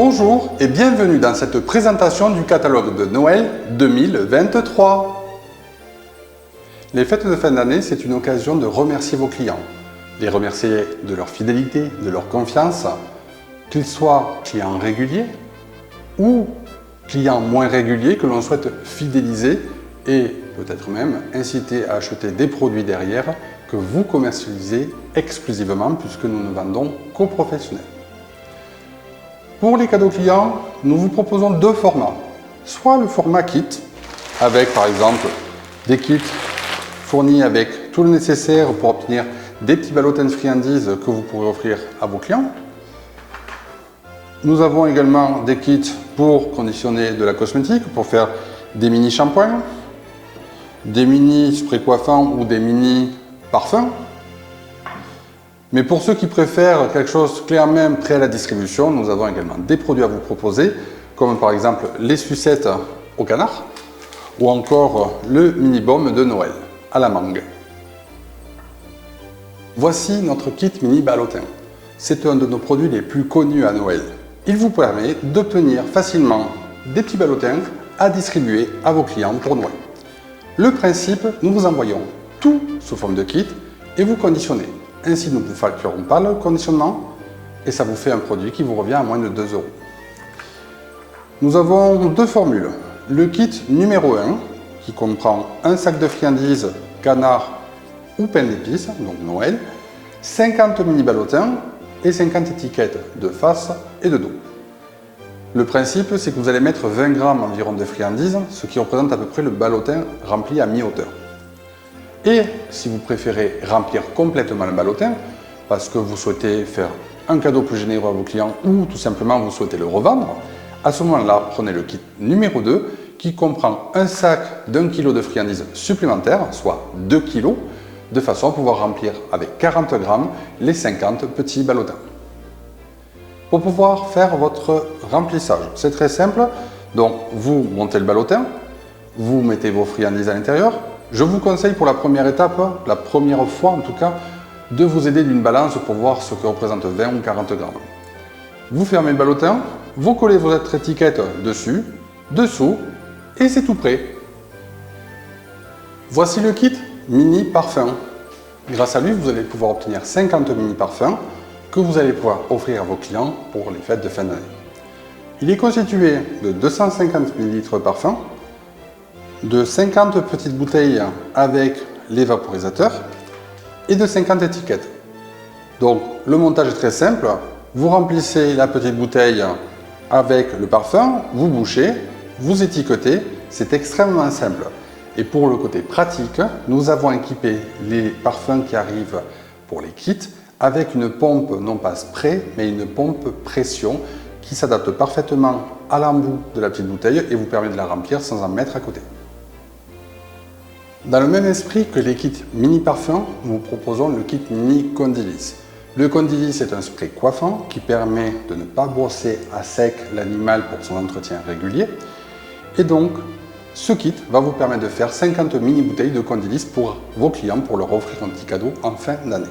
Bonjour et bienvenue dans cette présentation du catalogue de Noël 2023. Les fêtes de fin d'année, c'est une occasion de remercier vos clients. Les remercier de leur fidélité, de leur confiance, qu'ils soient clients réguliers ou clients moins réguliers que l'on souhaite fidéliser et peut-être même inciter à acheter des produits derrière que vous commercialisez exclusivement puisque nous ne vendons qu'aux professionnels. Pour les cadeaux clients, nous vous proposons deux formats. Soit le format kit, avec par exemple des kits fournis avec tout le nécessaire pour obtenir des petits ballotins de friandises que vous pourrez offrir à vos clients. Nous avons également des kits pour conditionner de la cosmétique, pour faire des mini shampoings, des mini sprays coiffants ou des mini parfums. Mais pour ceux qui préfèrent quelque chose clé en main prêt à la distribution, nous avons également des produits à vous proposer, comme par exemple les sucettes au canard, ou encore le mini baume de Noël à la mangue. Voici notre kit mini ballotin. C'est un de nos produits les plus connus à Noël. Il vous permet d'obtenir facilement des petits ballotins à distribuer à vos clients pour Noël. Le principe, nous vous envoyons tout sous forme de kit et vous conditionnez. Ainsi, nous ne vous facturons pas le conditionnement et ça vous fait un produit qui vous revient à moins de 2 €. Nous avons deux formules. Le kit numéro 1 qui comprend un sac de friandises, canard ou pain d'épices, donc Noël, 50 mini ballotins et 50 étiquettes de face et de dos. Le principe, c'est que vous allez mettre 20 grammes environ de friandises, ce qui représente à peu près le ballotin rempli à mi-hauteur. Et si vous préférez remplir complètement le ballotin, parce que vous souhaitez faire un cadeau plus généreux à vos clients ou tout simplement vous souhaitez le revendre, à ce moment-là, prenez le kit numéro 2 qui comprend un sac d'1 kg de friandises supplémentaires, soit 2 kg, de façon à pouvoir remplir avec 40 grammes les 50 petits ballotins. Pour pouvoir faire votre remplissage, c'est très simple. Donc, vous montez le ballotin, vous mettez vos friandises à l'intérieur. Je vous conseille pour la première étape, la première fois en tout cas, de vous aider d'une balance pour voir ce que représente 20 ou 40 grammes. Vous fermez le ballotin, vous collez votre étiquette dessus, dessous, et c'est tout prêt. Voici le kit mini parfum. Grâce à lui, vous allez pouvoir obtenir 50 mini parfums que vous allez pouvoir offrir à vos clients pour les fêtes de fin d'année. Il est constitué de 250 ml de parfum, de 50 petites bouteilles avec les vaporisateurs et de 50 étiquettes. Donc le montage est très simple, vous remplissez la petite bouteille avec le parfum, vous bouchez, vous étiquetez, c'est extrêmement simple. Et pour le côté pratique, nous avons équipé les parfums qui arrivent pour les kits avec une pompe non pas spray mais une pompe pression qui s'adapte parfaitement à l'embout de la petite bouteille et vous permet de la remplir sans en mettre à côté. Dans le même esprit que les kits mini parfums, nous vous proposons le kit mini Condilis. Le Condilis est un spray coiffant qui permet de ne pas brosser à sec l'animal pour son entretien régulier. Et donc, ce kit va vous permettre de faire 50 mini bouteilles de Condilis pour vos clients pour leur offrir un petit cadeau en fin d'année.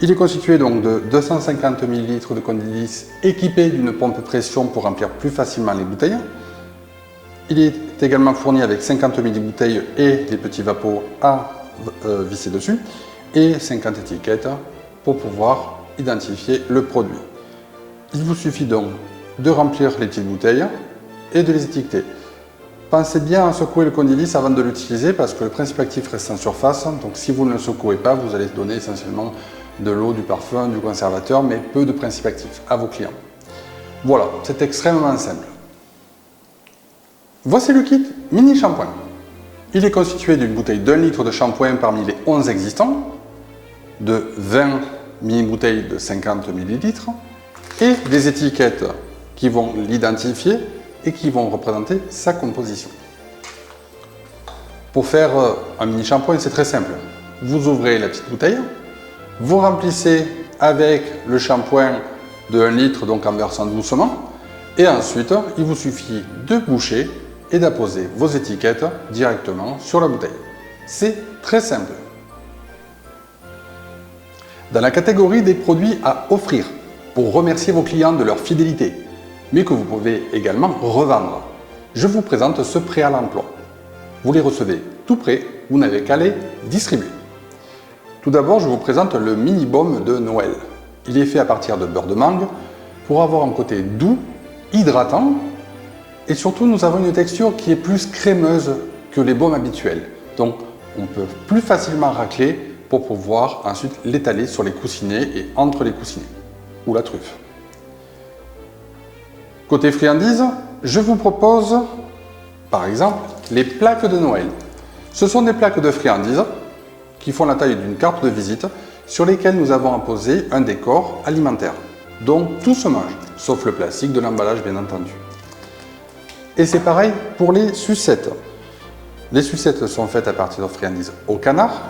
Il est constitué donc de 250 ml de Condilis équipé d'une pompe pression pour remplir plus facilement les bouteilles. Il est également fourni avec 50 ml bouteilles et des petits vapeaux à visser dessus et 50 étiquettes pour pouvoir identifier le produit. Il vous suffit donc de remplir les petites bouteilles et de les étiqueter. Pensez bien à secouer le Condilis avant de l'utiliser parce que le principe actif reste en surface, donc si vous ne le secouez pas, vous allez donner essentiellement de l'eau, du parfum, du conservateur, mais peu de principe actif à vos clients. Voilà, c'est extrêmement simple. Voici le kit mini shampoing. Il est constitué d'une bouteille d'1 litre de shampoing parmi les 11 existants, de 20 mini bouteilles de 50 ml et des étiquettes qui vont l'identifier et qui vont représenter sa composition. Pour faire un mini shampoing, c'est très simple. Vous ouvrez la petite bouteille, vous remplissez avec le shampoing de 1 litre, donc en versant doucement, et ensuite il vous suffit de boucher et d'apposer vos étiquettes directement sur la bouteille. C'est très simple. Dans la catégorie des produits à offrir, pour remercier vos clients de leur fidélité, mais que vous pouvez également revendre. Je vous présente ce prêt à l'emploi. Vous les recevez tout prêt, vous n'avez qu'à les distribuer. Tout d'abord, je vous présente le mini baume de Noël. Il est fait à partir de beurre de mangue pour avoir un côté doux, hydratant, et surtout nous avons une texture qui est plus crémeuse que les baumes habituels. Donc on peut plus facilement racler pour pouvoir ensuite l'étaler sur les coussinets et entre les coussinets, ou la truffe. Côté friandises, je vous propose par exemple les plaques de Noël. Ce sont des plaques de friandises qui font la taille d'une carte de visite sur lesquelles nous avons imposé un décor alimentaire. Donc tout se mange, sauf le plastique de l'emballage bien entendu. Et c'est pareil pour les sucettes. Les sucettes sont faites à partir de friandises au canard.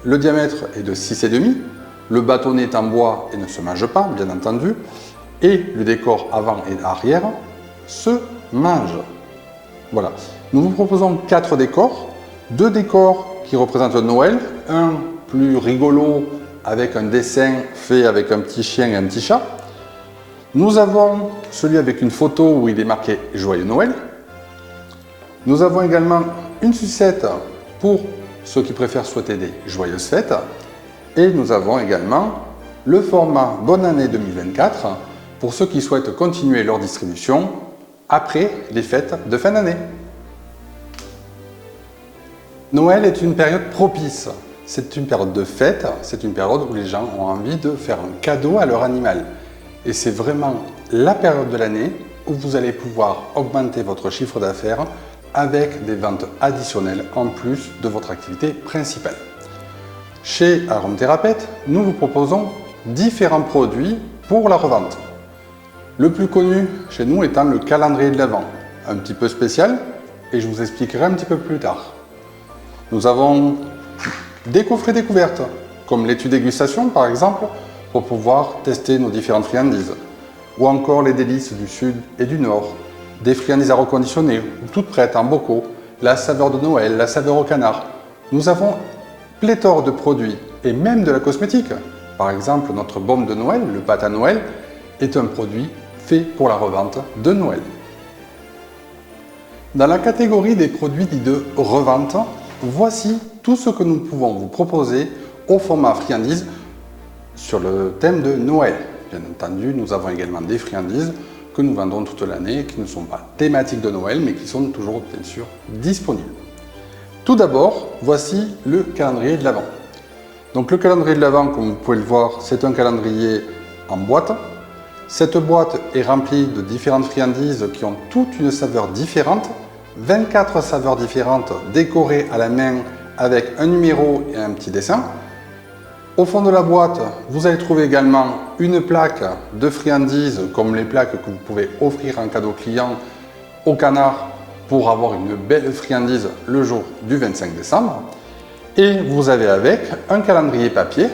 Le diamètre est de 6,5. Le bâtonnet est en bois et ne se mange pas, bien entendu. Et le décor avant et arrière se mange. Voilà. Nous vous proposons 4 décors. 2 décors qui représentent Noël. Un plus rigolo avec un dessin fait avec un petit chien et un petit chat. Nous avons celui avec une photo où il est marqué « Joyeux Noël ». Nous avons également une sucette pour ceux qui préfèrent souhaiter des joyeuses fêtes. Et nous avons également le format Bonne Année 2024 pour ceux qui souhaitent continuer leur distribution après les fêtes de fin d'année. Noël est une période propice. C'est une période de fête, c'est une période où les gens ont envie de faire un cadeau à leur animal. Et c'est vraiment la période de l'année où vous allez pouvoir augmenter votre chiffre d'affaires avec des ventes additionnelles en plus de votre activité principale. Chez Aromathérapeute, nous vous proposons différents produits pour la revente. Le plus connu chez nous étant le calendrier de l'Avent, un petit peu spécial et je vous expliquerai un petit peu plus tard. Nous avons des coffrets découvertes, comme l'étui dégustation par exemple, pour pouvoir tester nos différentes friandises, ou encore les délices du sud et du nord, des friandises à reconditionner, toutes prêtes en bocaux, la saveur de Noël, la saveur au canard. Nous avons pléthore de produits et même de la cosmétique. Par exemple, notre baume de Noël, le pâte à Noël, est un produit fait pour la revente de Noël. Dans la catégorie des produits dits de revente, voici tout ce que nous pouvons vous proposer au format friandise sur le thème de Noël. Bien entendu, nous avons également des friandises que nous vendons toute l'année, qui ne sont pas thématiques de Noël, mais qui sont toujours bien sûr disponibles. Tout d'abord, voici le calendrier de l'Avent. Donc le calendrier de l'Avent, comme vous pouvez le voir, c'est un calendrier en boîte. Cette boîte est remplie de différentes friandises qui ont toute une saveur différente, 24 saveurs différentes décorées à la main avec un numéro et un petit dessin. Au fond de la boîte, vous allez trouver également une plaque de friandises comme les plaques que vous pouvez offrir en cadeau client au canard pour avoir une belle friandise le jour du 25 décembre. Et vous avez avec un calendrier papier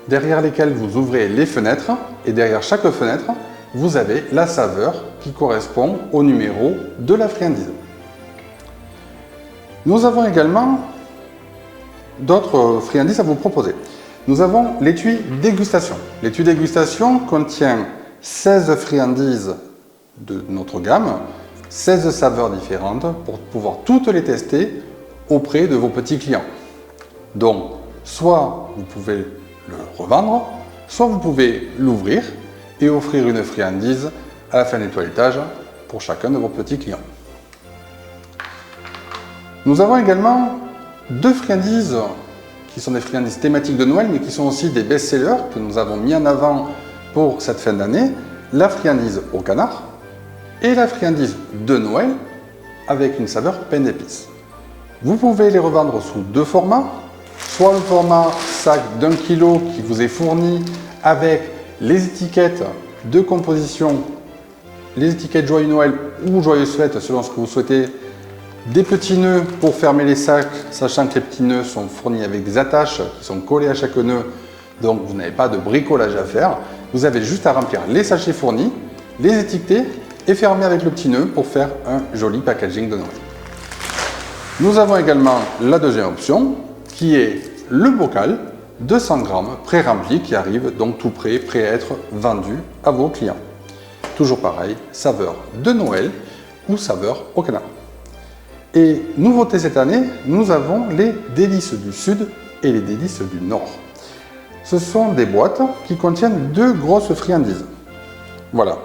derrière lesquels vous ouvrez les fenêtres et derrière chaque fenêtre, vous avez la saveur qui correspond au numéro de la friandise. Nous avons également d'autres friandises à vous proposer. Nous avons l'étui dégustation. L'étui dégustation contient 16 friandises de notre gamme, 16 saveurs différentes pour pouvoir toutes les tester auprès de vos petits clients. Donc, soit vous pouvez le revendre, soit vous pouvez l'ouvrir et offrir une friandise à la fin du toilettage pour chacun de vos petits clients. Nous avons également 2 friandises qui sont des friandises thématiques de Noël, mais qui sont aussi des best-sellers que nous avons mis en avant pour cette fin d'année, la friandise au canard et la friandise de Noël avec une saveur pain d'épices. Vous pouvez les revendre sous 2 formats, soit le format sac d'1 kg qui vous est fourni avec les étiquettes de composition, les étiquettes Joyeux Noël ou Joyeuse Fête selon ce que vous souhaitez, des petits nœuds pour fermer les sacs, sachant que les petits nœuds sont fournis avec des attaches qui sont collées à chaque nœud, donc vous n'avez pas de bricolage à faire. Vous avez juste à remplir les sachets fournis, les étiqueter et fermer avec le petit nœud pour faire un joli packaging de Noël. Nous avons également la deuxième option qui est le bocal de 100 grammes pré-rempli qui arrive donc tout prêt à être vendu à vos clients. toujours pareil, saveur de Noël ou saveur au canard. Et nouveauté cette année, nous avons les délices du Sud et les délices du Nord. Ce sont des boîtes qui contiennent 2 grosses friandises. Voilà,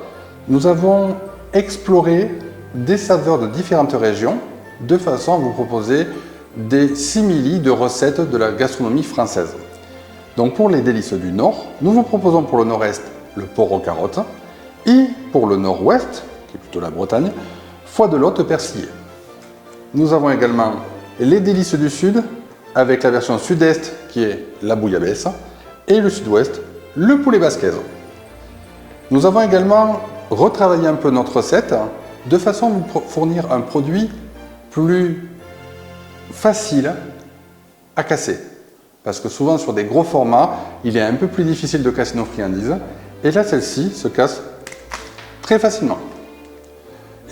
nous avons exploré des saveurs de différentes régions de façon à vous proposer des simili de recettes de la gastronomie française. Donc pour les délices du Nord, nous vous proposons pour le Nord-Est le porc aux carottes et pour le Nord-Ouest, qui est plutôt la Bretagne, foie de lotte persillé. Nous avons également les délices du Sud avec la version Sud-Est qui est la bouillabaisse et le Sud-Ouest, le poulet basquaise. Nous avons également retravaillé un peu notre recette de façon à vous fournir un produit plus facile à casser. Parce que souvent sur des gros formats, il est un peu plus difficile de casser nos friandises. Et là, celle-ci se casse très facilement.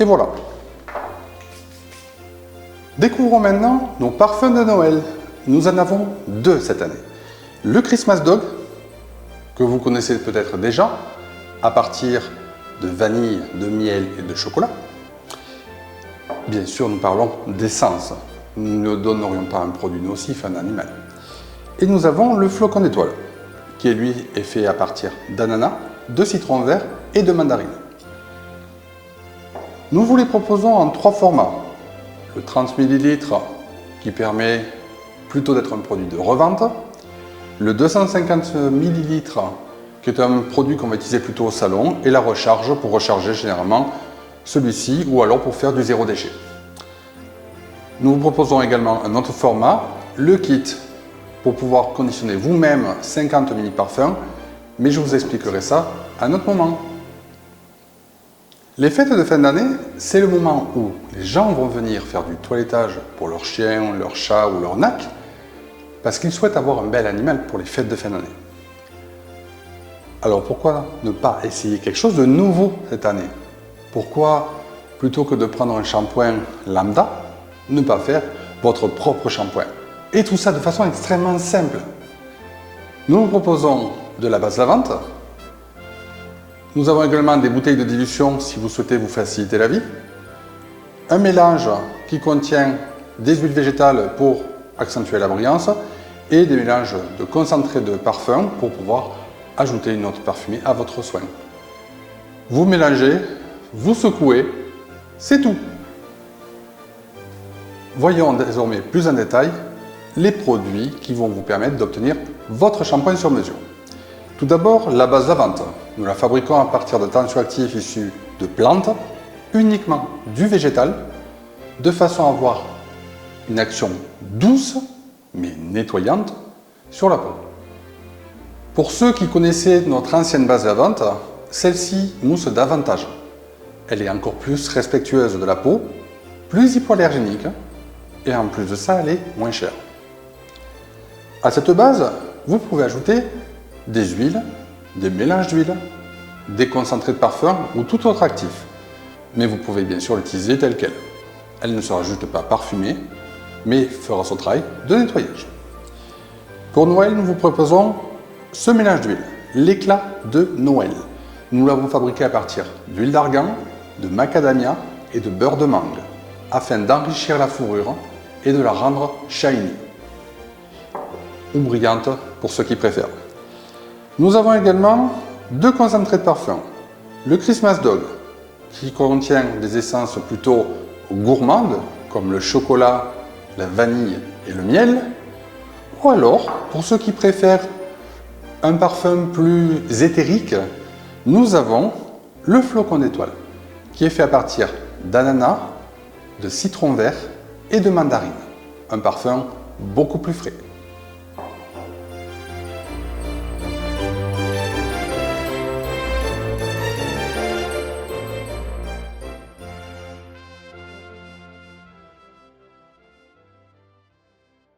Et voilà. Découvrons maintenant nos parfums de Noël. Nous en avons 2 cette année. Le Christmas Dog, que vous connaissez peut-être déjà, à partir de vanille, de miel et de chocolat. Bien sûr, nous parlons d'essence. Nous ne donnerions pas un produit nocif à un animal. Et nous avons le flocon d'étoile, qui lui est fait à partir d'ananas, de citron vert et de mandarine. Nous vous les proposons en 3 formats. Le 30 ml qui permet plutôt d'être un produit de revente. Le 250 ml qui est un produit qu'on va utiliser plutôt au salon. Et la recharge pour recharger généralement celui-ci ou alors pour faire du zéro déchet. Nous vous proposons également un autre format, le kit pour pouvoir conditionner vous-même 50 mini parfums, mais je vous expliquerai ça à un autre moment. Les fêtes de fin d'année, c'est le moment où les gens vont venir faire du toilettage pour leur chien, leur chat ou leur nac, parce qu'ils souhaitent avoir un bel animal pour les fêtes de fin d'année. Alors pourquoi ne pas essayer quelque chose de nouveau cette année? Pourquoi, plutôt que de prendre un shampoing lambda, ne pas faire votre propre shampoing? Et tout ça de façon extrêmement simple. Nous vous proposons de la base lavante. Nous avons également des bouteilles de dilution si vous souhaitez vous faciliter la vie. Un mélange qui contient des huiles végétales pour accentuer la brillance et des mélanges de concentré de parfum pour pouvoir ajouter une note parfumée à votre soin. Vous mélangez, vous secouez, c'est tout. Voyons désormais plus en détail les produits qui vont vous permettre d'obtenir votre shampoing sur mesure. Tout d'abord, la base lavante. Nous la fabriquons à partir de tensioactifs issus de plantes, uniquement du végétal, de façon à avoir une action douce, mais nettoyante, sur la peau. Pour ceux qui connaissaient notre ancienne base lavante, celle-ci mousse davantage. Elle est encore plus respectueuse de la peau, plus hypoallergénique, et en plus de ça, elle est moins chère. À cette base, vous pouvez ajouter des huiles, des mélanges d'huile, des concentrés de parfum ou tout autre actif. Mais vous pouvez bien sûr l'utiliser telle qu'elle. Elle ne sera juste pas parfumée, mais fera son travail de nettoyage. Pour Noël, nous vous proposons ce mélange d'huile, l'éclat de Noël. Nous l'avons fabriqué à partir d'huile d'argan, de macadamia et de beurre de mangue, afin d'enrichir la fourrure et de la rendre shiny ou brillante pour ceux qui préfèrent. Nous avons également 2 concentrés de parfum. Le Christmas Dog, qui contient des essences plutôt gourmandes, comme le chocolat, la vanille et le miel. Ou alors, pour ceux qui préfèrent un parfum plus éthérique, nous avons le flocon d'étoile, qui est fait à partir d'ananas, de citron vert et de mandarine. Un parfum beaucoup plus frais.